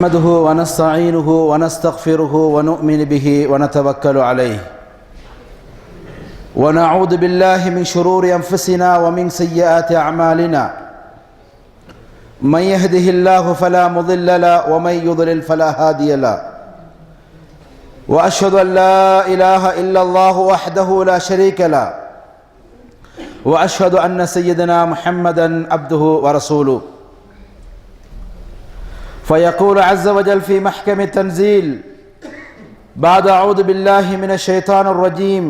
نحمده ونستعينه ونستغفره ونؤمن به ونتوكل عليه ونعوذ بالله من شرور أنفسنا ومن سيئات أعمالنا من يهده الله فلا مضل له ومن يضلل فلا هادي له وأشهد أن لا إله إلا الله وحده لا شريك له وأشهد أن سيدنا محمدا عبده ورسوله فيقول عز وجل في محكم التنزيل بعد أعوذ بالله من الشيطان الرجيم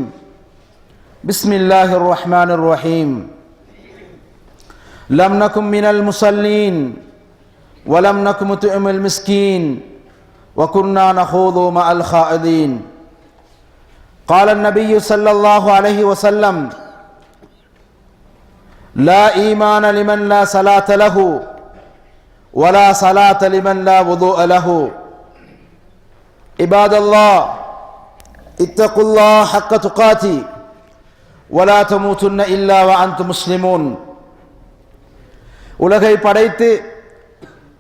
بسم الله الرحمن الرحيم لم نكن من المصلين ولم نكن نطعم المسكين وكنا نخوض مع الخائضين قال النبي صلى الله عليه وسلم لا إيمان لمن لا صلاة له ولا صلاة لمن لا وضوء له عباد الله اتقوا الله حق تقاته ولا تموتن إلا وأنتم مسلمون உலகை படைத்து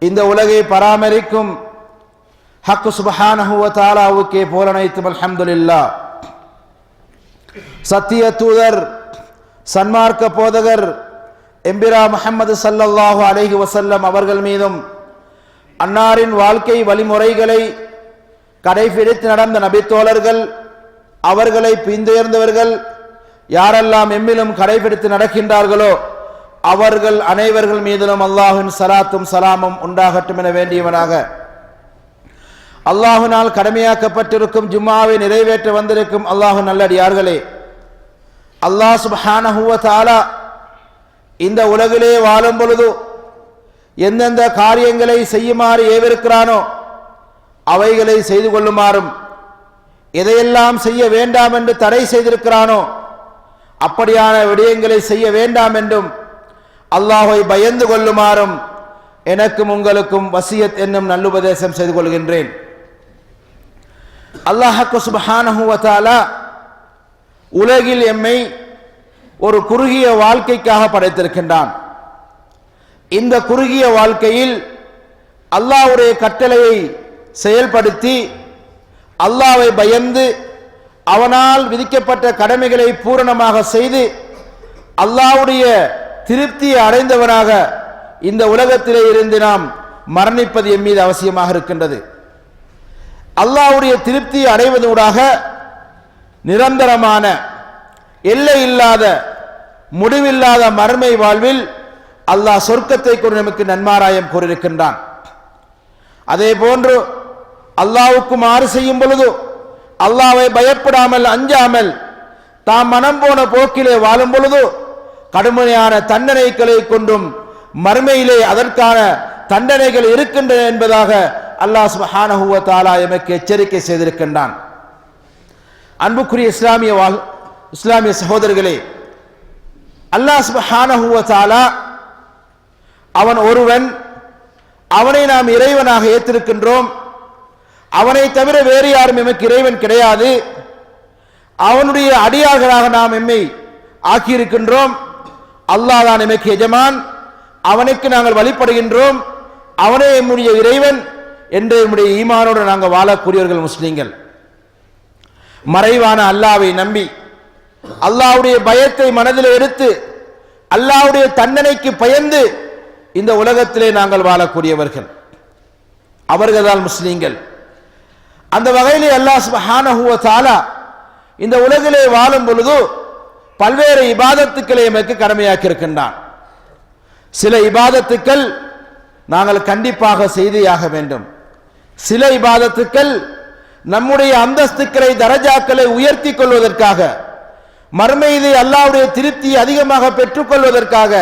இந்த உலகை பராமரிக்கும் ஹக் சுப்ஹானஹு வ தஆலாவுக்கே புகழனைத்தும் அல்ஹம்துலில்லாஹ். சத்திய தூதர் சன்மார்க்க போதகர் எம்பிரா முஹம்மது ஸல்லல்லாஹு அலைஹி வஸல்லம் அவர்கள் மீதும் அன்னாரின் வாழ்க்கை வழிமுறைகளை கடைபிடித்து நடந்த நபித்தோழர்கள் அவர்களை பின்தொடர்ந்தவர்கள் யாரெல்லாம் எம்மிலும் கடைபிடித்து நடக்கின்றார்களோ அவர்கள் அனைவர்கள் மீதிலும் அல்லாஹ்வின் ஸலாத்தும் ஸலாமும் உண்டாகட்டும் என வேண்டியவனாக அல்லாஹ்வினால் கடமையாக்கப்பட்டிருக்கும் ஜும்மாவை நிறைவேற்ற வந்திருக்கும் அல்லாஹ் நல்லடியார்களே, அல்லாஹ் சுப்ஹானஹு வ தஆலா இந்த உலகிலே வாழும் பொழுது எந்தெந்த காரியங்களை செய்யுமாறு ஏவிருக்கிறானோ அவைகளை செய்து கொள்ளுமாறும், எதையெல்லாம் செய்ய வேண்டாம் என்று தடை செய்திருக்கிறானோ அப்படியான விடயங்களை செய்ய வேண்டாம் என்றும் அல்லாஹ்வை பயந்து கொள்ளுமாறும் எனக்கும் உங்களுக்கும் வசியத் என்னும் நல்லுபதேசம் செய்து கொள்கின்றேன். அல்லாஹ் சுப்ஹானஹு வ தஆலா உலகில் எம்மை ஒரு குறுகிய வாழ்க்கைக்காக படைத்திருக்கின்றான். இந்த குறுகிய வாழ்க்கையில் அல்லாஹ்வுடைய கட்டளையை செயல்படுத்தி அல்லாஹ்வை பயந்து அவனால் விதிக்கப்பட்ட கடமைகளை பூரணமாக செய்து அல்லாஹ்வுடைய திருப்தியை அடைந்தவனாக இந்த உலகத்திலே இருந்து நாம் மரணிப்பது எம் மீது அவசியமாக இருக்கின்றது. அல்லாஹ்வுடைய திருப்தியை அடைவதூடாக நிரந்தரமான எல்லை இல்லாத முடிவில்லாத மறுமை வாழ்வில் அல்லாஹ் சொர்க்கத்தை கொண்டு நமக்கு நன்மாராயம் கூறியிருக்கின்றான். அதே போன்று அல்லாஹ்வுக்கு மாறு செய்யும் பொழுது அல்லாஹ்வை பயப்படாமல் அஞ்சாமல் தாம் மனம் போன போக்கிலே வாழும் பொழுது கடுமையான தண்டனைகளை கொண்டும் மறுமையிலே அதற்கான தண்டனைகள் இருக்கின்றன என்பதாக அல்லாஹ் சுப்ஹானஹு வ தஆலா எமக்கு எச்சரிக்கை செய்திருக்கின்றான். அன்புக்குரிய இஸ்லாமிய சகோதரர்களே, அல்லாஹ் சுப்ஹானஹு வ தஆலா அவன் ஒருவன், அவனை நாம் இறைவனாக ஏற்றிருக்கின்றோம். அவனை தவிர வேறு யாரும் எமக்கு இறைவன் கிடையாது. அவனுடைய அடியார்களாக நாம் எம்மை ஆக்கியிருக்கின்றோம். அல்லாஹ் தான் எமக்கு எஜமான், அவனுக்கு நாங்கள் வழிபடுகின்றோம், அவனே எம்முடைய இறைவன் என்று எம்முடைய ஈமானோடு நாங்கள் வாழக்கூடியவர்கள் முஸ்லீம்கள். மறைவான அல்லாஹ்வை நம்பி அல்லாஹ்வுடைய பயத்தை மனதில் எடுத்து அல்லாஹ்வுடைய தண்டனைக்கு பயந்து இந்த உலகத்திலே நாங்கள் வாழக்கூடியவர்கள், அவர்கள்தான் முஸ்லீம்கள். அந்த வகையிலே அல்லாஹ் சுப்ஹானஹு வ தஆலா இந்த உலகிலே வாழும் பொழுது பல்வேறு இபாதத்துக்களை எமக்கு கடமையாக்கி இருக்கின்றான். சில இபாதத்துக்கள் நாங்கள் கண்டிப்பாக செய்தியாக வேண்டும். சில இபாதத்துக்கள் நம்முடைய அந்தஸ்துக்களை தரஜாக்களை உயர்த்தி கொள்வதற்காக, மறுமையிலே அல்லாஹ்வுடைய திருப்தியை அதிகமாக பெற்றுக்கொள்வதற்காக,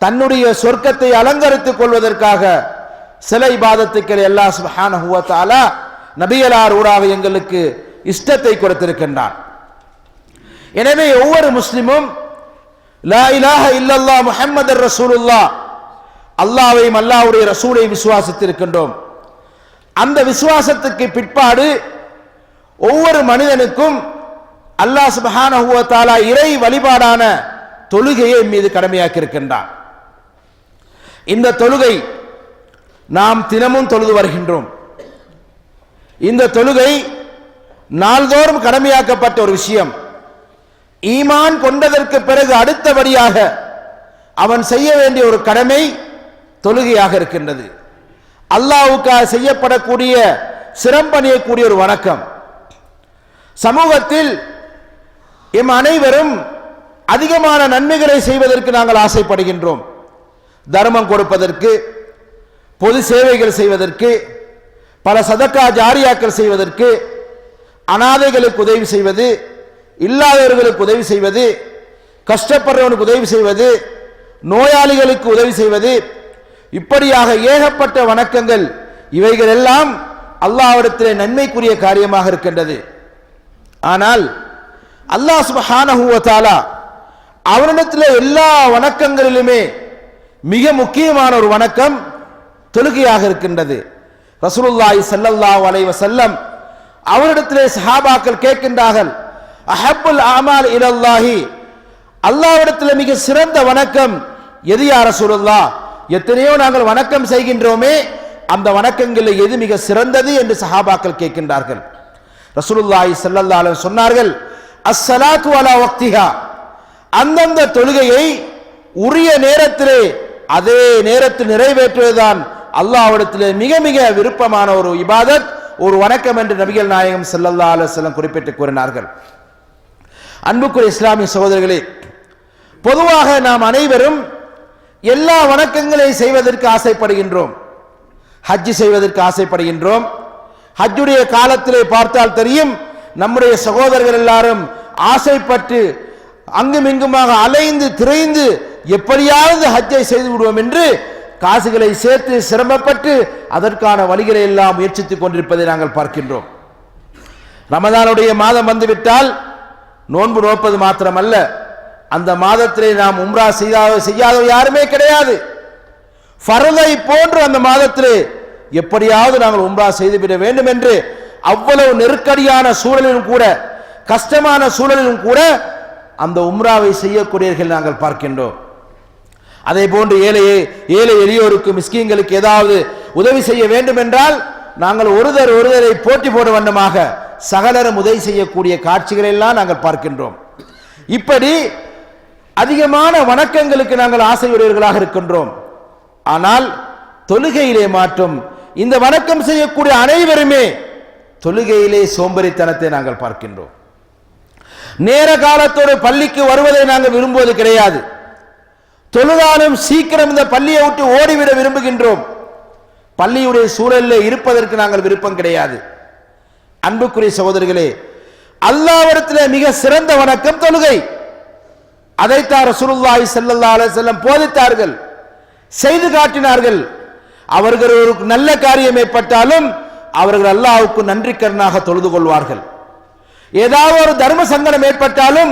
தன்னுடைய சொர்க்கத்தை அலங்கரித்துக் கொள்வதற்காக சில இபாதத்துக்களை அல்லாஹ் சுப்ஹானஹு வ தஆலா நபிகளார் ஊடாக எங்களுக்கு இஷ்டத்தை கொடுத்திருக்கின்றான். எனவே ஒவ்வொரு முஸ்லிமும் லா இலாஹ இல்லல்லாஹ் முஹம்மதுர் ரசூலுல்லாஹ், அல்லாஹ்வையும் அல்லாஹ்வுடைய ரசூலை விசுவாசித்திருக்கின்றோம். அந்த விசுவாசத்துக்கு பிற்பாடு ஒவ்வொரு மனிதனுக்கும் அல்லாஹ் சுப்ஹானஹு வ தஆலா இறை வழிபாடான தொழுகையை மீது கடமையாக்கி இருக்கின்றான். இந்த தொழுகை நாம் தினமும் தொழுது வருகின்றோம். இந்த தொழுகை நாள்தோறும் கடமையாக்கப்பட்ட ஒரு விஷயம். ஈமான் கொண்டதற்கு பிறகு அடுத்தபடியாக அவன் செய்ய வேண்டிய ஒரு கடமை தொழுகையாக இருக்கின்றது. அல்லாஹ்வுக்காக செய்யப்படக்கூடிய சிரம்பணியக்கூடிய ஒரு வணக்கம். சமூகத்தில் எம் அனைவரும் அதிகமான நன்மைகளை செய்வதற்கு நாங்கள் ஆசைப்படுகின்றோம். தர்மம் கொடுப்பதற்கு, பொது சேவைகள் செய்வதற்கு, பல சதக்கா ஜாரியாக்கள் செய்வதற்கு, அனாதைகளுக்கு உதவி செய்வது, இல்லாதவர்களுக்கு உதவி செய்வது, கஷ்டப்படுறவனுக்கு உதவி செய்வது, நோயாளிகளுக்கு உதவி செய்வது, இப்படியாக ஏகப்பட்ட வணக்கங்கள். இவைகள் எல்லாம் அல்லாஹ்விடத்திலே நன்மைக்குரிய காரியமாக இருக்கின்றது. ஆனால் அல்லாஹ் சுப்ஹானஹு வ தஆலா அவரிடத்தில் எல்லா வணக்கங்களிலுமே மிக முக்கியமான ஒரு வணக்கம் தொழுகையாக இருக்கின்றது. ரசூலுல்லாஹி ஸல்லல்லாஹு அலைஹி வஸல்லம் அவரிடத்திலே சஹாபாக்கள் கேட்கின்றார்கள், அஹப்புல் அமால் இலல்லாஹி, அல்லாஹ்விடத்தில் மிக சிறந்த வணக்கம் எது யா ரசூலுல்லாஹ்? எத்தனையோ நாங்கள் வணக்கம் செய்கின்றோமே, அந்த வணக்கங்களில் எது மிக சிறந்தது என்று சஹாபாக்கள் கேட்கின்றார்கள். ரசூலுல்லாஹி ஸல்லல்லாஹு அலைஹி வஸல்லம் சொன்னார்கள், அஸ்ஸலாத்து அலா வக்திஹா, அந்தந்த தொழுகையை உரிய நேரத்திலே அதே நேரத்தில் நிறைவேற்றுவதுதான் அல்லாஹ்விடத்திலே மிக மிக விருப்பமான ஒரு இபாதத், ஒரு வணக்கம் என்று நபிகள் நாயகம் ஸல்லல்லாஹு அலைஹி வஸல்லம் குறிப்பிட்டு கூறினார்கள். அன்புக்குரிய இஸ்லாமிய சகோதரர்களே, பொதுவாக நாம் அனைவரும் எல்லா வணக்கங்களை செய்வதற்கு ஆசைப்படுகின்றோம். ஹஜ் செய்வதற்கு ஆசைப்படுகின்றோம். ஹஜ்ஜுடைய காலத்திலே பார்த்தால் தெரியும், நம்முடைய சகோதரர்கள் எல்லாரும் ஆசைப்பட்டு அங்குமிங்குமாக அலைந்து திரைந்து எப்படியாவது ஹஜ்ஜை செய்து விடுவோம் என்று காசுகளை சேர்த்து சிரமப்பட்டு அதற்கான வழிகளை எல்லாம் முயற்சித்துக் கொண்டிருப்பதை நாங்கள் பார்க்கின்றோம். ரமதானுடைய மாதம் வந்துவிட்டால் நோன்பு நோப்பது மாத்திரமல்ல, அந்த மாதத்திலே நாம் உம்ரா செய்யாத யாருமே கிடையாது. ஃபர்தை போன்று அந்த மாதத்திலே எப்படியாவது நாங்கள் உம்ரா செய்துவிட வேண்டும் என்று அவ்வளவு நெருக்கடியான சூழலிலும் கூட, கஷ்டமான சூழலிலும் கூட அந்த உம்ராவை செய்யக்கூடியவர்கள் நாங்கள் பார்க்கின்றோம். அதே போன்று ஏழை எளியோருக்கு, மிஸ்கீன்களுக்கு ஏதாவது உதவி செய்ய வேண்டும் என்றால் நாங்கள் ஒருவரை போட்டி போட வண்ணமாக சகலரும் உதவி செய்யக்கூடிய காட்சிகளை எல்லாம் நாங்கள் பார்க்கின்றோம். இப்படி அதிகமான வணக்கங்களுக்கு நாங்கள் ஆசையுடையவர்களாக இருக்கின்றோம். ஆனால் தொழுகையிலே மாற்றம், இந்த வணக்கம் செய்யக்கூடிய அனைவருமே தொழுகையிலே சோம்பேறித்தனத்தை நாங்கள் பார்க்கின்றோம். நேர காலத்தோடு பள்ளிக்கு வருவதை நாங்கள் விரும்புவது கிடையாது. தொழுதாலும் சீக்கிரம் இந்த பள்ளியை விட்டு ஓடிவிட விரும்புகின்றோம். பள்ளியுடைய சூழலில் இருப்பதற்கு நாங்கள் விருப்பம் கிடையாது. அன்புக்குரிய சகோதரர்களே, அல்லாஹ்விடத்திலே மிக சிறந்த வணக்கம் தொழுகை. அதைத்தான் ரசூலுல்லாஹி ஸல்லல்லாஹு அலைஹி வஸல்லம் போதித்தார்கள், செய்து காட்டினார்கள். அவர்கள் ஒரு நல்ல காரியம் ஏற்பட்டாலும் அவர்கள் அல்லாஹ்வுக்கு நன்றிக்கடனாக தொழுது கொள்வார்கள். ஏதாவது ஒரு தர்ம சங்கடம் ஏற்பட்டாலும்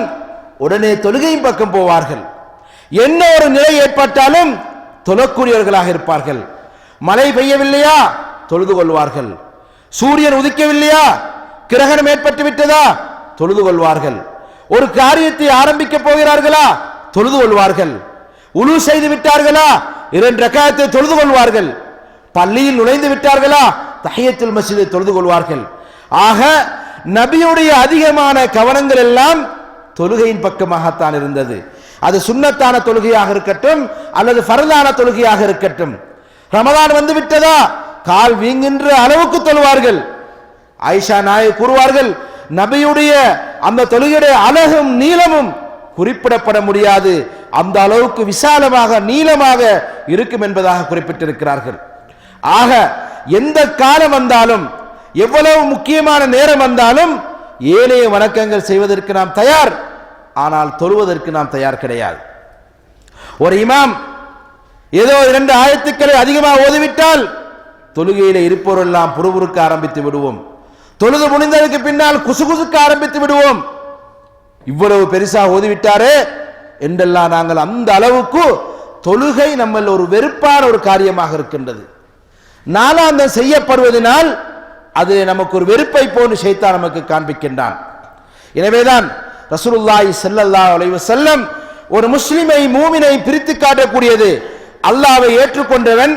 உடனே தொழுகையின் பக்கம் போவார்கள். என்ன ஒரு நிலை ஏற்பட்டாலும் தொழக்கூடியவர்களாக இருப்பார்கள். மழை பெய்யவில்லையா தொழுது கொள்வார்கள். சூரியன் உதிக்கவில்லையா, கிரகணம் ஏற்பட்டு விட்டதா தொழுது கொள்வார்கள். ஒரு காரியத்தை ஆரம்பிக்க போகிறார்களா தொழுது கொள்வார்கள். உலு செய்து விட்டார்களா 2 ரக்காத்தை தொழுது கொள்வார்கள். பள்ளியில் நுழைந்து விட்டார்களா தஹியத்துல் மஸ்ஜிதை தொழுது கொள்வார்கள். ஆக நபியுடைய அதிகமான கவனங்கள் எல்லாம் தொழுகையின் பக்கமாகத்தான் இருந்தது. அது சுன்னத்தான தொழுகையாக இருக்கட்டும் அல்லது ஃபர்தான தொழுகையாக இருக்கட்டும். ரமதான் வந்து விட்டதா கால் வீங்குகின்ற அளவுக்கு தொழுவார்கள். ஆயிஷா நாயகி கூறுவார்கள், நபியுடைய அந்த தொழுகையுடைய அழகும் நீளமும் குறிப்பிடப்பட முடியாது, அந்த அளவுக்கு விசாலமாக நீளமாக இருக்கும் என்பதாக குறிப்பிட்டிருக்கிறார்கள். ஆக எந்த காலம் வந்தாலும், எவ்வளவு முக்கியமான நேரம் வந்தாலும் ஏனைய வணக்கங்கள் செய்வதற்கு நாம் தயார், ஆனால் தொழுவதற்கு நாம் தயார் கிடையாது. ஒரு இமாம் ஏதோ 2 ஆயத்துக்களை அதிகமாக ஓதிவிட்டால் தொழுகையில இருப்பவரெல்லாம் புறுபுறுக்க ஆரம்பித்து விடுவோம். தொழுது முடிந்ததற்கு பின்னால் குசுகுசுக்க ஆரம்பித்து விடுவோம். இவ்வளவு பெருசா ஓதிவிட்டாரே என்றெல்லாம் நாங்கள் அந்த அளவுக்கு தொழுகை நம்ம ஒரு வெறுப்பான ஒரு காரியமாக இருக்கின்றது. நாளாந்தம் செய்யப்படுவதனால் அது நமக்கு ஒரு வெறுப்பை போன்று ஷைத்தான் நமக்கு காண்பிக்கின்றான். எனவேதான் ரசூலுல்லாஹி ஸல்லல்லாஹு அலைஹி வஸல்லம் ஒரு முஸ்லிமை மூமினை பிரித்து காட்டக்கூடியது, அல்லாஹ்வை ஏற்றுக்கொண்டவன்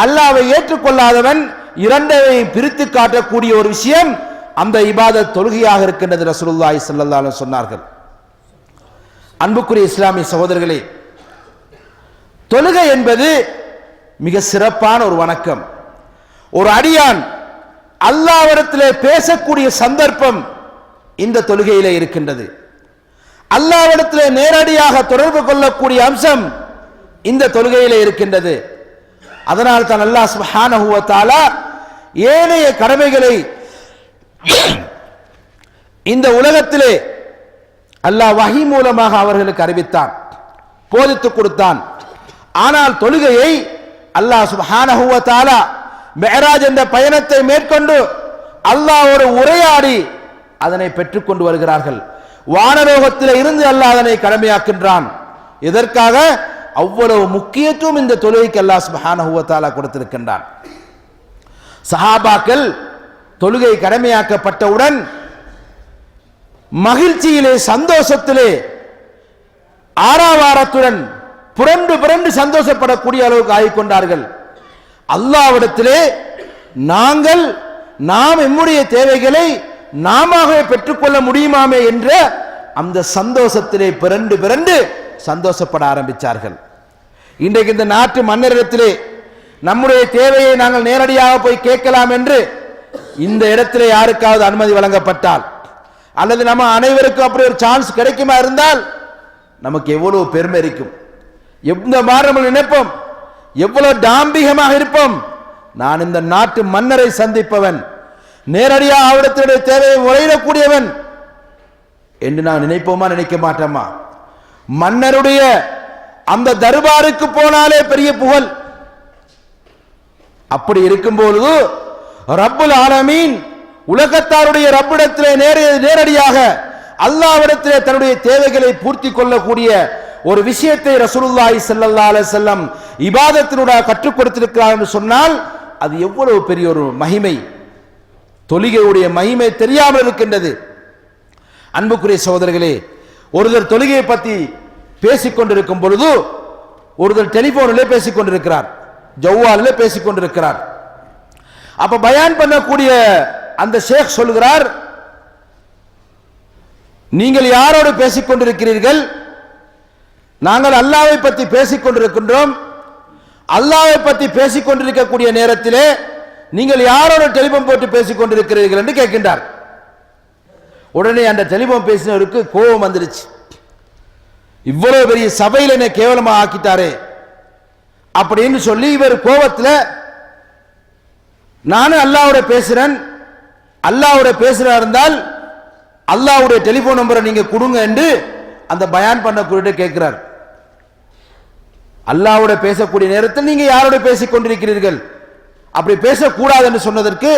அல்லாஹ்வை ஏற்றுக்கொள்ளாதவன் இரண்டையும் பிரித்து காட்டக்கூடிய ஒரு விஷயம் அந்த இபாதத் தொழுகையாக இருக்கின்றது ரசூலுல்லாஹி ஸல்லல்லாஹு அலைஹி வஸல்லம் சொன்னார்கள். அன்புக்குரிய இஸ்லாமிய சகோதரர்களே, தொழுகை என்பது மிக சிறப்பான ஒரு வணக்கம். ஒரு அடியான் அல்லாஹ்விடத்திலே பேசக்கூடிய சந்தர்ப்பம் இந்த தொழுகையிலே இருக்கின்றது. அல்லாஹ்விடத்திலே நேரடியாக தொடர்பு கொள்ளக்கூடிய அம்சம் இந்த தொழுகையிலே இருக்கின்றது. அதனால் தான் அல்லாஹ் சுப்ஹானஹு வ தஆலா ஏனைய கடமைகளை இந்த உலகத்திலே அல்லாஹ் வஹி மூலமாக அவர்களுக்கு அறிவித்தான், போதித்துக் கொடுத்தான். ஆனால் தொழுகையை அல்லாஹ் சுப்ஹானஹு வ தஆலா மிஅராஜ் என்ற பயணத்தை மேற்கொண்டு அல்லாஹ்வோடு உரையாடி அதனை பெற்றுக்கொண்டு வருகிறார்கள். வானலோகத்தில் இருந்து அல்லாஹ் அதனை கடமையாக்கின்றான். எதற்காக? அவ்வளவு முக்கியத்துவம் இந்த தொழுகைக்கு அல்லாஹ் சுப்ஹானஹு வ தஆலா கொடுத்திருக்கின்றான். சஹாபாக்கள் தொழுகை கடமையாக்கப்பட்டவுடன் மகிழ்ச்சியிலே, சந்தோஷத்திலே, ஆரவாரத்துடன் புரண்டு புரண்டு சந்தோஷப்படக்கூடிய அளவுக்கு ஆகிக்கொண்டார்கள். அல்லாஹ்விடத்திலே நாம் நம்முடைய தேவைகளை நாமவே பெற்றுக்கொள்ள முடியுமாமே என்ற அந்த சந்தோஷத்திலே பிறண்டு பிறண்டு சந்தோஷப்பட ஆரம்பித்தார்கள். இன்றைக்கு இந்த நாட்டு மன்னரிடத்திலே நம்முடைய தேவையை நாங்கள் நேரடியாக போய் கேட்கலாம் என்று இந்த இடத்திலே யாருக்காவது அனுமதி வழங்கப்பட்டால், அல்லது நம்ம அனைவருக்கும் அப்படி ஒரு சான்ஸ் கிடைக்குமா இருந்தால் நமக்கு எவ்வளவு பெருமை இருக்கும், எந்த மாதிரி நினைப்போம், எவ்வளவு டாம்பிகமாக இருப்போம். நான் இந்த நாட்டு மன்னரை சந்திப்பவன், நேரடியாக அவரிடத்தினுடைய தேவையை முறையிடக்கூடியவன் என்று நான் நினைப்போமா, நினைக்க மாட்டோமா? மன்னருடைய அந்த தர்பாருக்கு போனாலே பெரிய புகழ். அப்படி இருக்கும் பொழுது ரப்புல் ஆலமீன் உலகத்தாருடைய ரப்பிடத்திலே நேரடியாக அல்லாஹ்விடத்திலே தன்னுடைய தேவைகளை பூர்த்தி கொள்ளக்கூடிய ஒரு விஷயத்தை ரசூலுல்லாஹி ஸல்லல்லாஹு அலைஹி வஸல்லம் இபாதத்தினூடாக கற்றுக் கொடுத்திருக்கிறார் என்று சொன்னால் அது எவ்வளவு பெரிய ஒரு மகிமை. தொழுகையுடைய மகிமை தெரியாமல் இருக்கின்றது. அன்புக்குரிய சகோதரர்களே, ஒருவர் தொழுகையை பற்றி பேசிக் கொண்டிருக்கும் பொழுது ஒருவர் டெலிபோனிலே பேசிக் கொண்டிருக்கிறார், ஜவ்வாலிலே பேசிக் கொண்டிருக்கிறார். அப்ப பயான் பண்ணக்கூடிய அந்த ஷேக் சொல்கிறார், நீங்கள் யாரோடு பேசிக் கொண்டிருக்கிறீர்கள்? நாங்கள் அல்லாஹ்வை பற்றி பேசிக் கொண்டிருக்கின்றோம். அல்லாஹ்வை பற்றி பேசிக் கொண்டிருக்கக்கூடிய நேரத்திலே நீங்கள் யாரோட டெலிபோன் போட்டு பேசிக் கொண்டிருக்கிறீர்கள் என்று கேட்கின்றார். உடனே அந்த டெலிபோன் பேசினவருக்கு கோபம் வந்துருச்சு. இவ்வளவு பெரிய சபையில் என்ன கேவலமா ஆக்கிட்டாரே அப்படின்னு சொல்லி இவர் கோபத்தில், நானும் அல்லாஹ்வோட பேசுறேன், அல்லாஹ்வோட பேசுறா இருந்தால் அல்லாஹ்வுடைய டெலிபோன் நம்பரை நீங்க கொடுங்க என்று அந்த பயான் பண்ணக்கூடிய கேட்கிறார். அல்லாஹ்வோட பேசக்கூடிய நேரத்தில் நீங்க யாரோட பேசிக் கொண்டிருக்கிறீர்கள்? அப்படி பேசக்கூடாது என்று சொன்னதற்கு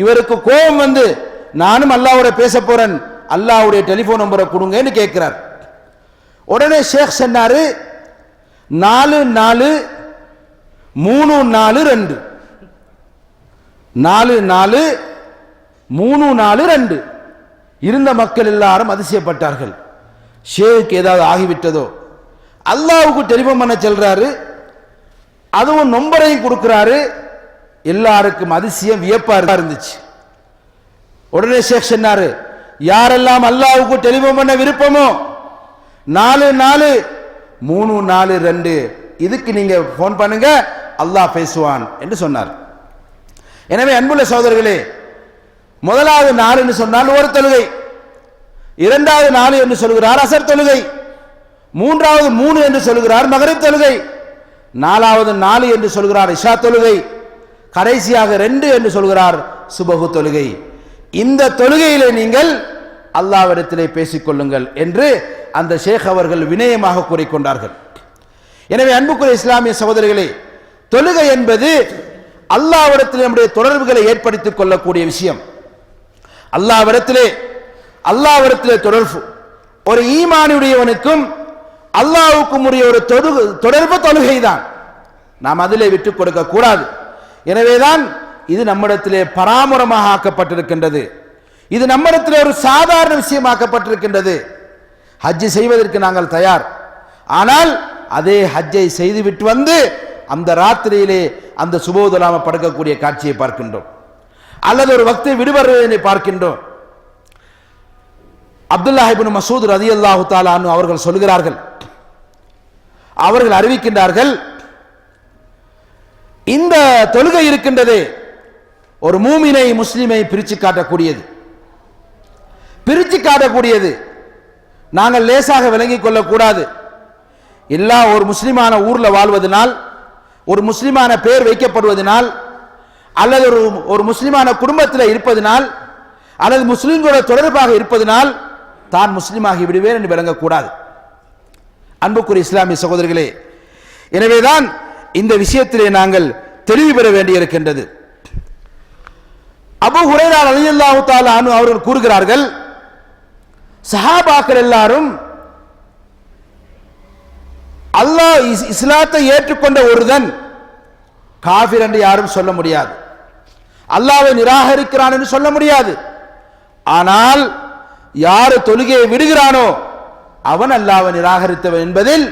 இவருக்கு கோபம் வந்து, நானும் அல்லாஹ்வோட பேச போறேன், அல்லாஹ்வுடைய டெலிபோன் நம்பரை கொடுங்கன்னு கேட்கிறார். உடனே ஷேக் சொன்னாரு, 443432 443432. இருந்த மக்கள் எல்லாரும் அதிசயப்பட்டார்கள். ஷேக் ஏதாவது ஆகிவிட்டதோ, அல்லாஹ்வுக்கு டெலிபோன் பண்ண செல்றாரு, அதுவும் நம்பரையும் கொடுக்கிறாரு. எல்லாருக்கும் அதிசயம், வியப்பா இருந்துச்சு. உடனே ஷேக் சொன்னாரு, யாரெல்லாம் அல்லாஹ்வுக்கு டெலிபோன் பண்ண விருப்பமோ 443432 இதுக்கு நீங்க போன் பண்ணுங்க, அல்லாஹ் பேசுவான் என்று சொன்னார். எனவே அன்புள்ள சகோதரர்களே, முதலாவது 4 என்று சொன்னால் ஒரு தொழுகை, இரண்டாவது 4 என்று சொல்கிறார் அசர் தொழுகை, மூன்றாவது 3 என்று சொல்கிறார் மகரிப் தொழுகை, நாலாவது 4 என்று சொல்கிறார் இஷா தொழுகை, கடைசியாக 2 என்று சொல்கிறார் சுபஹு தொழுகை. இந்த தொழுகையிலே நீங்கள் அல்லாஹ்விடத்திலே பேசிக்கொள்ளுங்கள் என்று அந்த ஷேக் அவர்கள் வினயமாக கூறிக்கொண்டார்கள். எனவே அன்புக்குரிய இஸ்லாமிய சகோதரிகளே, தொழுகை என்பது அல்லாஹ்விடத்திலே நம்முடைய தொடர்புகளை ஏற்படுத்திக் கொள்ளக்கூடிய விஷயம். அல்லாஹ்விடத்திலே தொடர்பு ஒரு ஈமானுடையவனுக்கும் அல்லாஹ்வுக்கும் உரிய ஒரு தொடர்பு தொழுகை தான். நாம் அதிலே விட்டுக் கொடுக்க கூடாது. எனவேதான் இது நம்மிடத்திலே பராமுரமாக ஆக்கப்பட்டிருக்கின்றது. இது நம்மிடத்திலே ஒரு சாதாரண விஷயமாக்கப்பட்டிருக்கின்றது. ஹஜ் செய்வதற்கு நாங்கள் தயார், ஆனால் அதே ஹஜ்ஜை செய்துவிட்டு வந்து அந்த ராத்திரியிலே அந்த சுபோதலாம படுக்கக்கூடிய காட்சியை பார்க்கின்றோம். அல்லது ஒரு வக்தை விடுபடுவதை பார்க்கின்றோம். அப்துல்லாஹ் இப்னு மஸ்ஊத் ரலியல்லாஹு தஆலா அன்ஹு அவர்கள் சொல்கிறார்கள், அவர்கள் அறிவிக்கின்றார்கள், இந்த தொழுகை இருக்கின்றதே ஒரு மூமினை முஸ்லிமை பிரிச்சு காட்டக்கூடியது, பிரிச்சு காட்டக்கூடியது. நாங்கள் லேசாக விளங்கிக் கொள்ளக்கூடாது. எல்லா ஒரு முஸ்லிமான ஊர்ல வாழ்வதனால், ஒரு முஸ்லிமான பெயர் வைக்கப்படுவதனால், அல்லது ஒரு முஸ்லிமான குடும்பத்தில் இருப்பதனால், அல்லது முஸ்லிம்களோட தொடர்பாக இருப்பதனால் தான் முஸ்லிமாகி விடுவேன் என்று விளங்கக்கூடாது. அன்புக்குரிய இஸ்லாமிய சகோதரர்களே, எனவேதான் இந்த விஷயத்திலே நாங்கள் தெளிவு பெற வேண்டியிருக்கின்றது. அபூ ஹுரைரா ரலியல்லாஹு தஆலா அன்ஹு அவர்கள் கூறுகிறார்கள், சஹாபாக்கள் எல்லாரும் அல்லாஹ் இஸ்லாத்தை ஏற்றுக்கொண்ட ஒருவன் காஃபிர் என்று யாரும் சொல்ல முடியாது, அல்லாஹ்வை நிராகரிக்கிறான் என்று சொல்ல முடியாது. ஆனால் யாரு தொழுகையை விடுகிறானோ அவன் அல்லாஹ்வை நிராகரித்தவன் என்பதில்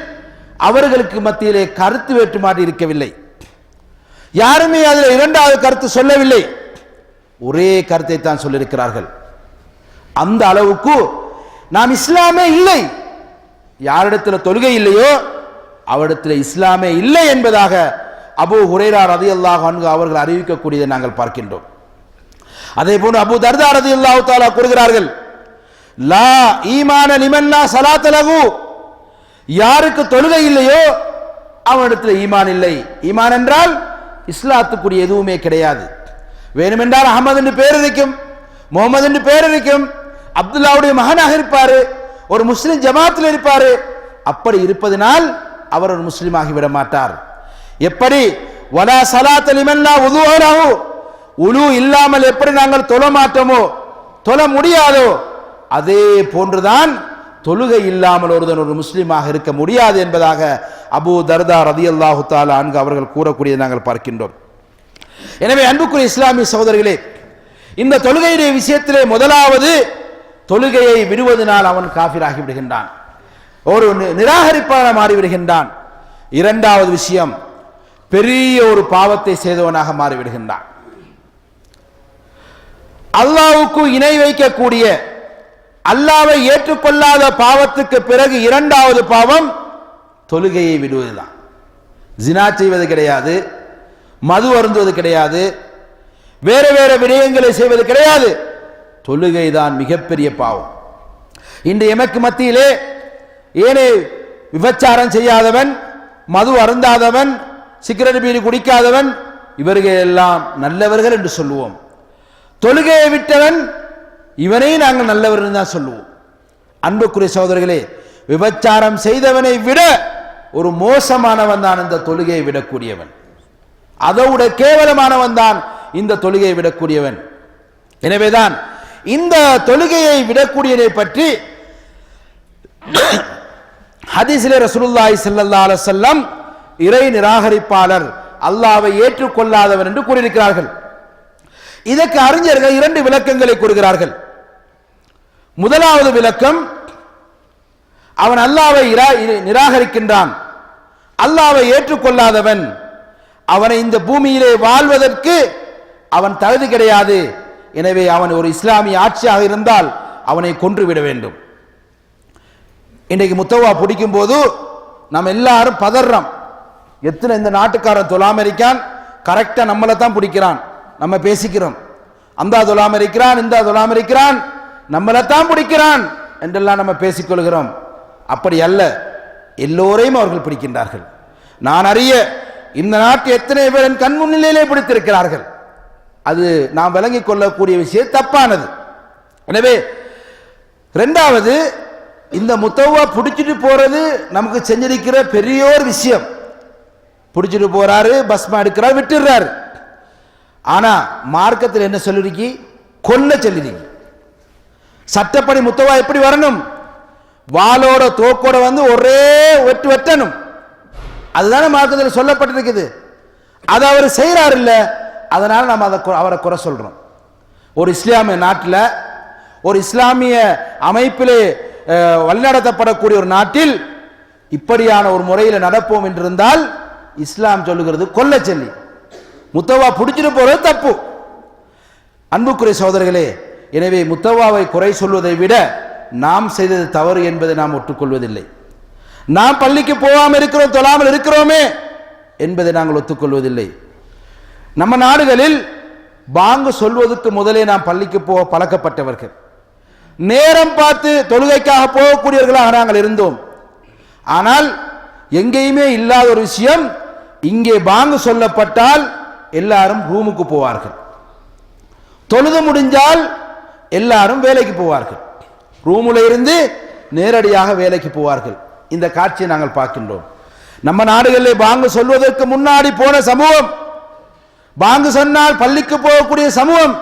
அவர்களுக்கு மத்தியிலே கருத்து வேற்றுமாறு இருக்கவில்லை. யாருமே அதில் இரண்டாவது கருத்து சொல்லவில்லை, ஒரே கருத்தை தான் சொல்லியிருக்கிறார்கள். அந்த அளவுக்கு நாம் இஸ்லாமே இல்லை, யாரிடத்தில் தொழுகை இல்லையோ அவரிடத்தில் இஸ்லாமே இல்லை என்பதாக அபூ ஹுரைரா ரலியல்லாஹு அன்ஹு அவர்கள் அறிவிக்கக்கூடியதை நாங்கள் பார்க்கின்றோம். அதே போன்று அபூ தர்தா ரலியல்லாஹு தஆலா கூறுகிறார்கள், லா ஈமான லிமன் லா ஸலாத லஹு, யாருக்கு தொழுகை இல்லையோ அவனிடத்தில் ஈமான் இல்லை. ஈமான் என்றால் இஸ்லாத்துக்குரிய எதுவுமே கிடையாது. வேணுமென்றால் அகமது என்று பெயர் இருக்கும், முகமது என்று பெயர் இருக்கும், அப்துல்லாவுடைய மகனாக இருப்பாரு, ஒரு முஸ்லிம் ஜமாத்தில் இருப்பாரு. அப்படி இருப்பதனால் அவர் ஒரு முஸ்லிமாகி விட மாட்டார். எப்படி வலா ஸலாத லிமன் லா வுதுஅ லஹு, உலு இல்லாமல் எப்படி நாங்கள் தொழ மாட்டோமோ, தொழ முடியாதோ, அதே போன்றுதான் தொழுகை இல்லாமல் ஒருவன் ஒரு முஸ்லிமாக இருக்க முடியாது என்பதாக அபூ தர்தா ரலியல்லாஹு தஆலா அன்ஹு அவர்கள் கூறக்கூடியதை நாங்கள் பார்க்கின்றோம். எனவே அன்புக்குரிய இஸ்லாமிய சகோதரர்களே, இந்த தொழுகையுடைய விஷயத்திலே முதலாவது தொழுகையை விடுவதனால் அவன் காஃபிராகி விடுகின்றான், ஒரு நிராகரிப்பான மாறிவிடுகின்றான். இரண்டாவது விஷயம், பெரிய ஒரு பாவத்தை செய்தவனாக மாறிவிடுகின்றான். அல்லாஹ்வுக்கு இணை வைக்கக்கூடிய, அல்லாஹ்வை ஏற்றுக்கொள்ளாத பாவத்துக்கு பிறகு இரண்டாவது பாவம் தொழுகையை விடுவதுதான். ஜினா செய்வது கிடையாது, மது அருந்துவது கிடையாது, வேற வேற விடயங்களை செய்வது கிடையாது, தொழுகை தான் மிகப்பெரிய பாவம். இன்று எமக்கு மத்தியிலே ஏனே விபச்சாரம் செய்யாதவன், மது அருந்தாதவன், சிகரெட் பீடி குடிக்காதவன், இவர்கள் எல்லாம் நல்லவர்கள் என்று சொல்லுவோம். தொழுகையை விட்டவன் இவனை நாங்கள் நல்லவர் தான் சொல்லுவோம். அன்புக்குரிய சகோதரர்களே, விபச்சாரம் செய்தவனை விட ஒரு மோசமானவன் தான் இந்த தொழுகையை விடக்கூடியவன், அதோட கேவலமானவன் தான் இந்த தொழுகையை விடக்கூடியவன். எனவேதான் இந்த தொழுகையை விடக்கூடியதை பற்றி ஹதீஸிலே ரசூலுல்லாஹி ஸல்லல்லாஹு அலைஹி வஸல்லம் இறை நிராகரிப்பாளர், அல்லாஹ்வை ஏற்றுக்கொள்ளாதவன் என்று கூறியிருக்கிறார்கள். இதற்கு அறிஞர்கள் இரண்டு விளக்கங்களை கூறுகிறார்கள். முதலாவது விளக்கம், அவன் அல்லாஹ்வை நிராகரிக்கின்றான், அல்லாஹ்வை ஏற்றுக்கொள்ளாதவன், அவனை இந்த பூமியிலே வாழ்வதற்கு அவன் தகுதி கிடையாது. எனவே அவன் ஒரு இஸ்லாமிய ஆட்சியாக இருந்தால் அவனை கொன்றுவிட வேண்டும். இன்றைக்கு முத்தவா பிடிக்கும் போது நம்ம எல்லாரும் பதறோம். எத்தனை இந்த நாட்டுக்காரன் தொழாம இருக்கான், கரெக்டா நம்மளை தான் பிடிக்கிறான், நம்ம பேசிக்கிறோம். அந்த தொழாம இருக்கிறான், இந்த தொழாம இருக்கிறான், நம்மளை தான் பிடிக்கிறான் என்றெல்லாம் நம்ம பேசிக்கொள்கிறோம். அப்படி அல்ல, எல்லோரையும் அவர்கள் பிடிக்கின்றார்கள். நான் அறிய இந்த நாட்டு எத்தனை பேர் என் கண் முன்னிலையிலே பிடித்திருக்கிறார்கள். அது நாம் விளங்கிக் கொள்ளக்கூடிய விஷயம் தப்பானது. எனவே இரண்டாவது, இந்த முத்தவா பிடிச்சிட்டு போறது நமக்கு செஞ்சிருக்கிற பெரியோர் விஷயம். பிடிச்சிட்டு போறாரு, பஸ்மா எடுக்கிறார், விட்டுறாரு. ஆனா மார்க்கத்தில் என்ன சொல்லிருக்கி? கொல்ல சொல்லிருக்கி. சட்டப்படி முத்தவா எப்படி வரணும்? வாளோட தோக்கோட வந்து ஒரே வெட்டு வெட்டணும். அதுதானே மார்க்கத்தில் சொல்லப்பட்டிருக்குது. அதை அவர் செய்யறாரு இல்ல, அதனால நம்ம அவரை குறை சொல்றோம். ஒரு இஸ்லாமிய நாட்டில், ஒரு இஸ்லாமிய அமைப்பிலே வழிநடத்தப்படக்கூடிய ஒரு நாட்டில் இப்படியான ஒரு முறையில் நடப்போம் என்றிருந்தால் இஸ்லாம் சொல்லுகிறது கொல்ல சொல்லி. முத்தவா பிடிச்சிட்டு போறது தப்பு. அன்புக்குரிய சகோதரர்களே, எனவே முத்தவாவை குறை சொல்வதை விட நாம் செய்தது தவறு என்பதை நாம் ஒத்துக்கொள்வதில்லை. நாம் பள்ளிக்கு போகாமல் இருக்கிறோம், தொழாமல் இருக்கிறோமே என்பதை நாங்கள் ஒத்துக்கொள்வதில்லை. நம்ம நாடுகளில் பாங்கு சொல்வதற்கு முதலே நாம் பள்ளிக்கு போக பழக்கப்பட்டவர்கள், நேரம் பார்த்து தொழுகைக்காக போகக்கூடியவர்களாக நாங்கள் இருந்தோம். ஆனால் எங்கேயுமே இல்லாத ஒரு விஷயம், இங்கே பாங்கு சொல்லப்பட்டால் எல்லாரும் ரூமுக்கு போவார்கள், தொழுது முடிஞ்சால் எல்லாரும் வேலைக்கு போவார்கள், ரூமுல இருந்து நேரடியாக வேலைக்கு போவார்கள். இந்த காட்சியை நாங்கள் பார்க்கின்றோம். நம்ம நாடுகளில் பாங்கு சொல்வதற்கு முன்னாடி போன சமூகம், பாங்கு சொன்னால் பள்ளிக்கு போகக்கூடிய சமூகம்,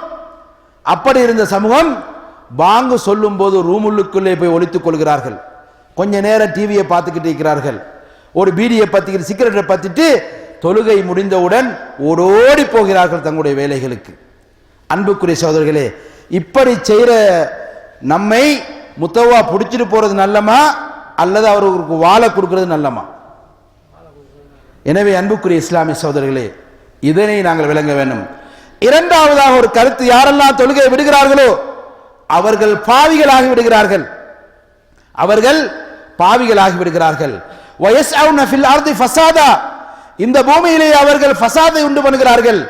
அப்படி இருந்த சமூகம் பாங்கு சொல்லும் போது ரூமுள்ளுக்குள்ளே போய் ஒளித்துக் கொள்கிறார்கள். கொஞ்ச நேரம் டிவியை பார்த்துக்கிட்டு இருக்கிறார்கள், ஒரு பீடியை பத்திக்கிட்டு சிகரெட்டை பத்திட்டு தொழுகை முடிந்தவுடன் ஓடோடி போகிறார்கள் தங்களுடைய வேலைகளுக்கு. அன்புக்குரிய சகோதரர்களே, இப்படி செய்கிற நம்மை முத்தவா பிடிச்சிட்டு போறது நல்லமா அல்லது அவருக்கு வாழை கொடுக்கிறது நல்லமா? எனவே அன்புக்குரிய இஸ்லாமிய சகோதரர்களே, இதனை நாங்கள் விளங்க வேண்டும். இரண்டாவதாக ஒரு கருத்து, யாரெல்லாம் தொழுகை விடுகிறார்களோ அவர்கள் பாவிகளாகி விடுகிறார்கள், அவர்கள் பாவிகளாகி விடுகிறார்கள். வயஸ்அவுன ஃபில் அர்தி ஃபஸாதா, இந்த பூமியிலே அவர்கள் ஃபஸாதை உண்டு பண்ணுகிறார்கள்.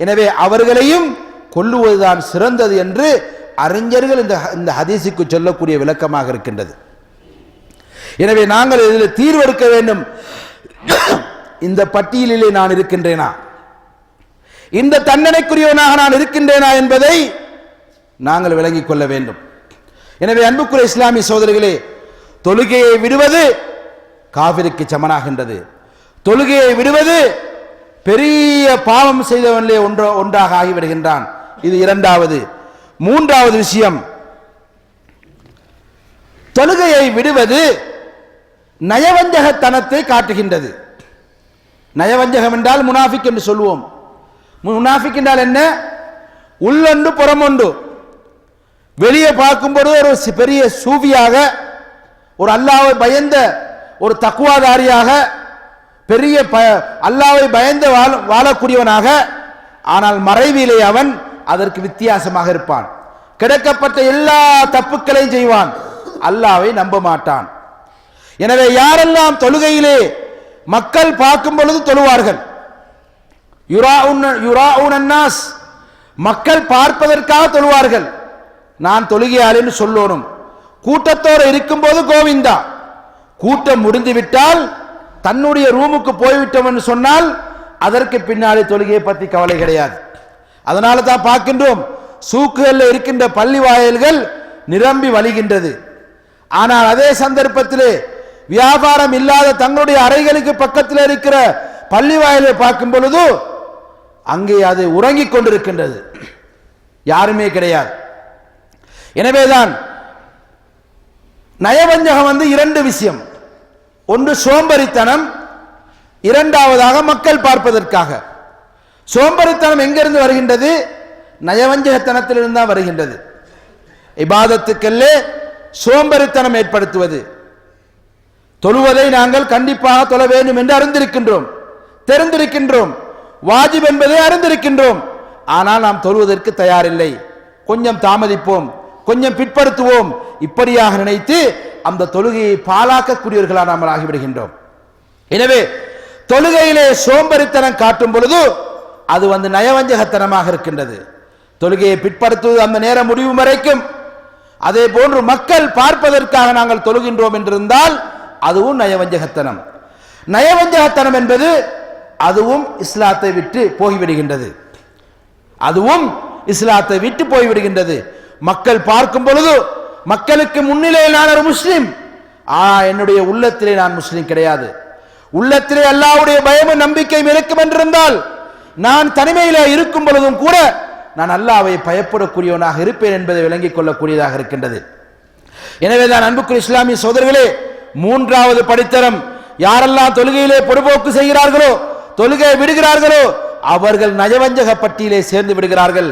எனவே அவர்களையும் கொல்லுவதுதான் சிறந்தது என்று அறிஞர்கள் இந்த ஹதீஸுக்கு சொல்லக்கூடிய விளக்கமாக இருக்கின்றது. எனவே நாங்கள் இதில் தீர்வெடுக்க வேண்டும். இந்த பட்டியலிலே நான் இருக்கின்றேனா, இந்த தண்டனைக்குரியவனாக நான் இருக்கின்றேனா என்பதை நாங்கள் விளங்கிக் கொள்ள வேண்டும். எனவே அன்புக்குரிய இஸ்லாமிய சகோதரர்களே, தொழுகையை விடுவது காஃபிருக்கு சமனாகின்றது. தொழுகையை விடுவது பெரிய பாவம் செய்தவனிலே ஒன்றாக ஆகிவிடுகின்றான். இது இரண்டாவது. மூன்றாவது விஷயம், தொழுகையை விடுவது நயவஞ்சகத்தனத்தை காட்டுகின்றது. நயவஞ்சகம் என்றால் முனாஃபிக் என்று சொல்லுவோம். முனாஃபிக் என்றால் என்ன? உள்ளொன்று புறமொன்று. வெளியே பார்க்கும்போது ஒரு பெரிய சூஃபியாக, ஒரு அல்லாஹ்வை பயந்த ஒரு தக்வாதாரியாக, பெரிய அல்லாஹ்வை பயந்து வாழக்கூடியவனாக, ஆனால் மறைவிலே அவன் அதற்கு வித்தியாசமாக இருப்பான். கிடைக்கப்பட்ட எல்லா தப்புக்களையும் செய்வான், அல்லாஹ்வை நம்ப மாட்டான். எனவே யாரெல்லாம் தொழுகையிலே மக்கள் பார்க்கும் பொழுது தொழுவார்கள், யுராஉனன்னாஸ், மக்கள் பார்ப்பதற்காக தொழுவார்கள், நான் தொழுகையாளின்னு சொல்லணும். கூட்டத்தோடு இருக்கும்போது கோவிந்தா, கூட்டம் முடிந்துவிட்டால் தன்னுடைய ரூமுக்கு போய்விட்டோம் என்று சொன்னால் அதற்கு பின்னாடி தொழுகையை பற்றி கவலை கிடையாது. அதனால தான் பார்க்கின்றோம், சூக்குகளில் இருக்கின்ற பள்ளி வாயில்கள் நிரம்பி வழிகின்றது. ஆனால் அதே சந்தர்ப்பத்திலே வியாபாரம் இல்லாத தங்களுடைய அறைகளுக்கு பக்கத்தில் இருக்கிற பள்ளி வாயிலை பார்க்கும் பொழுது அங்கே அது உறங்கிக் கொண்டிருக்கின்றது, யாருமே கிடையாது. எனவேதான் நயவஞ்சகம் இரண்டு விஷயம், ஒன்று சோம்பரித்தனம், இரண்டாவதாக மக்கள் பார்ப்பதற்காக. சோம்பரித்தனம் எங்கிருந்து வருகின்றது? நயவஞ்சகத்தனத்திலிருந்து தான் வருகின்றது. இபாதத்துக்கல்லே சோம்பரித்தனம் ஏற்படுத்துவது. தொழுவதை நாங்கள் கண்டிப்பாக தொழ வேண்டும் என்று அறிந்திருக்கின்றோம், தெரிந்திருக்கின்றோம், வாஜிப் என்பதை அறிந்திருக்கின்றோம். ஆனால் நாம் தொழுவதற்கு தயாரில்லை, கொஞ்சம் தாமதிப்போம், கொஞ்சம் பிற்படுத்துவோம், இப்படியாக நினைத்து அந்த தொழுகையை பாழாக்கக்கூடியவர்களாக நாம் ஆகிவிடுகின்றோம். எனவே தொழுகையிலே சோம்பரித்தனம் காட்டும் பொழுது அது நயவஞ்சகத்தனமாக இருக்கின்றது. தொழுகையை பிற்படுத்துவது அந்த நேரம் முடிவு வரைக்கும். அதே போன்று மக்கள் பார்ப்பதற்காக நாங்கள் தொழுகின்றோம் என்றிருந்தால் அதுவும் நயவஞ்சகத்தனம். நயவஞ்சகத்தனம் என்பது அதுவும் இஸ்லாத்தை விட்டு போய்விடுகின்றது, அதுவும் இஸ்லாத்தை விட்டு போய்விடுகின்றது. மக்கள் பார்க்கும் பொழுது மக்களுக்கு முன்னிலையில் நான் ஒரு முஸ்லிம், என்னுடைய உள்ளத்திலே நான் முஸ்லிம் கிடையாது, உள்ளத்திலே அல்லாஹ்வுடைய பயமும் நம்பிக்கையும் இருக்கும் என்றிருந்தால் நான் தனிமையிலே இருக்கும் பொழுதும் கூட நான் அல்லாஹ்வை பயப்படக்கூடியவனாக இருப்பேன் என்பதை விளங்கிக் கொள்ளக்கூடியதாக இருக்கின்றது. எனவேதான் அன்புக்குரிய இஸ்லாமிய சகோதரர்களே, மூன்றாவது படித்தரம், யாரெல்லாம் தொழுகையிலே பொடுபோக்கு செய்கிறார்களோ, தொழுகை விடுகிறார்களோ அவர்கள் நயவஞ்சக பட்டியலே சேர்ந்து விடுகிறார்கள்.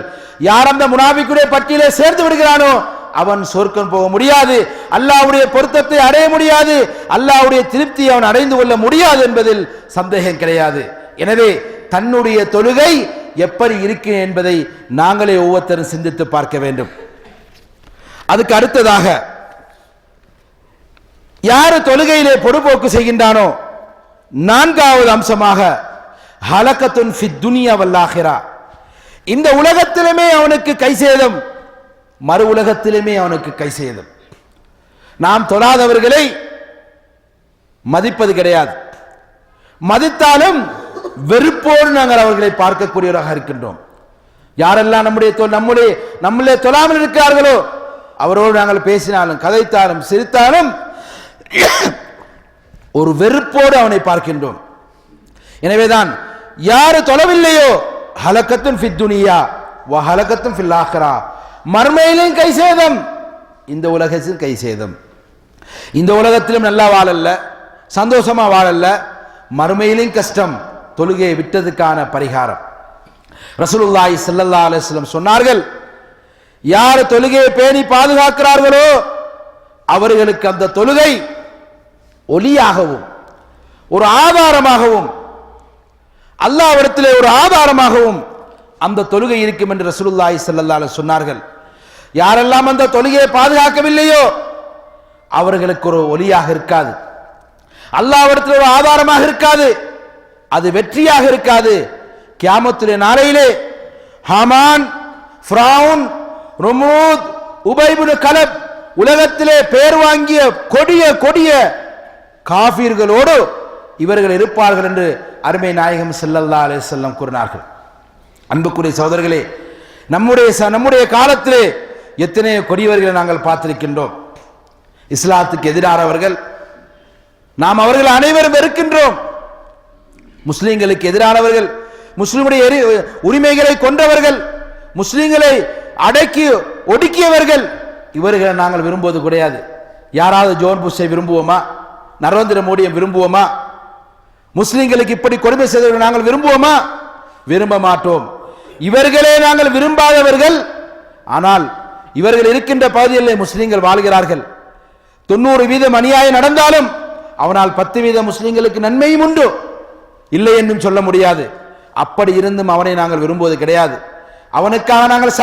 யார் அந்த முனாஃபிக்குடைய பட்டியலே சேர்ந்து விடுகிறானோ அவன் சொர்க்கம் போக முடியாது, அல்லாஹ்வுடைய பொருத்தத்தை அடைய முடியாது, அல்லாஹ்வுடைய திருப்தியை அவன் அடைந்து கொள்ள முடியாது என்பதில் சந்தேகம் கிடையாது. எனவே தன்னுடைய தொழுகை எப்படி இருக்கு என்பதை நாங்களே ஒவ்வொருத்தரும் சிந்தித்து பார்க்க வேண்டும். அதுக்கு அடுத்ததாக யார் தொழுகையிலே பொடுபோக்கு செய்கின்றானோ, நான்காவது அம்சமாக ஹலகத்துன் ஃபித் துனியா வல் ஆகிரா, இந்த உலகத்திலுமே அவனுக்கு கை சேதம், மறு உலகத்திலுமே அவனுக்கு கை சேதம். நாம் தொழாதவர்களை மதிப்பது கிடையாது, மதித்தாலும் வெறுப்போடு நாங்கள் அவர்களை பார்க்கக்கூடியவராக இருக்கின்றோம். யாரெல்லாம் நம்மளே தொழாமல் இருக்கிறார்களோ அவரோடு நாங்கள் பேசினாலும் கதைத்தாலும் சிரித்தாலும் ஒரு வெறுப்போடு அவனை பார்க்கின்றோம். எனவேதான் யாரு தொழவில்லையோ ஹலகத்துன் ஃபித் துனியா வ ஹலகத்துன் ஃபில் ஆகிரா, மர்மையிலும் கை சேதம், இந்த உலகத்திலும் கை சேதம். இந்த உலகத்திலும் நல்லா வாழல்ல, சந்தோஷமா வாழல்ல, மறுமையிலும் கஷ்டம். தொழுகையை விட்டதுக்கான பரிகாரம் ரசூலுல்லாஹி ஸல்லல்லாஹு அலைஹி வஸல்லம் சொன்னார்கள், யார் தொழுகையை பேணி பாதுகாக்கிறார்களோ அவர்களுக்கு அந்த தொழுகை ஒளியாகவும் ஒரு ஆதாரமாகவும் அல்லாஹ்விடத்திலே ஒரு ஆதாரமாகவும் அந்த தொழுகை இருக்கும் என்று ரசூலுல்லாஹி ஸல்லல்லாஹு அலைஹி சொன்னார்கள். யாரெல்லாம் அந்த தொழுகையை பாதுகாக்கவில்லையோ அவர்களுக்கு ஒரு ஒளியாக இருக்காது, அல்லாஹ்விடத்தில் ஒரு ஆதாரமாக இருக்காது, அது வெற்றியாக இருக்காது. கியாமத்துடைய நாளையிலே ஹாமான், ஃபிரௌன், நம்ரூத், உபை இப்னு கலப், உலகத்திலே பேர் வாங்கிய கொடிய கொடிய காஃபிர்களோடு இவர்கள் இருப்பார்கள் என்று அருமை நாயகம் ஸல்லல்லாஹு அலைஹி வஸல்லம் கூறினார்கள். அன்புக்குரிய சகோதரர்களே, நம்முடைய காலத்திலே எத்தனையோ கொடியவர்களை நாங்கள் பார்த்திருக்கின்றோம். இஸ்லாத்துக்கு எதிரானவர்கள், நாம் அவர்கள் அனைவரும் வெறுக்கின்றோம். முஸ்லிம்களுக்கு எதிரானவர்கள், முஸ்லிமுடைய உரிமைகளை கொன்றவர்கள், முஸ்லிம்களை அடக்கி ஒடுக்கியவர்கள், இவர்களை நாங்கள் விரும்புவது கிடையாது. யாராவது ஜோன் புஷை விரும்புவோமா? நரேந்திர மோடியை விரும்புவோமா? முஸ்லிம்களுக்கு இப்படி கொடுமை செய்தவர்கள் நாங்கள் விரும்புவோமா? விரும்ப மாட்டோம். இவர்களே நாங்கள் விரும்பாதவர்கள். ஆனால் இவர்கள் இருக்கின்ற பகுதிகளில் முஸ்லிம்கள் வாழ்கிறார்கள். 90% அநியாயம் நடந்தாலும் அவனால் 10% முஸ்லிம்களுக்கு நன்மையும் உண்டு, இல்லை என்றும் சொல்ல முடியாது. அப்படி இருந்தும் அவனை நாங்கள் விரும்புவது கிடையாது. அவனுக்காக நாங்கள்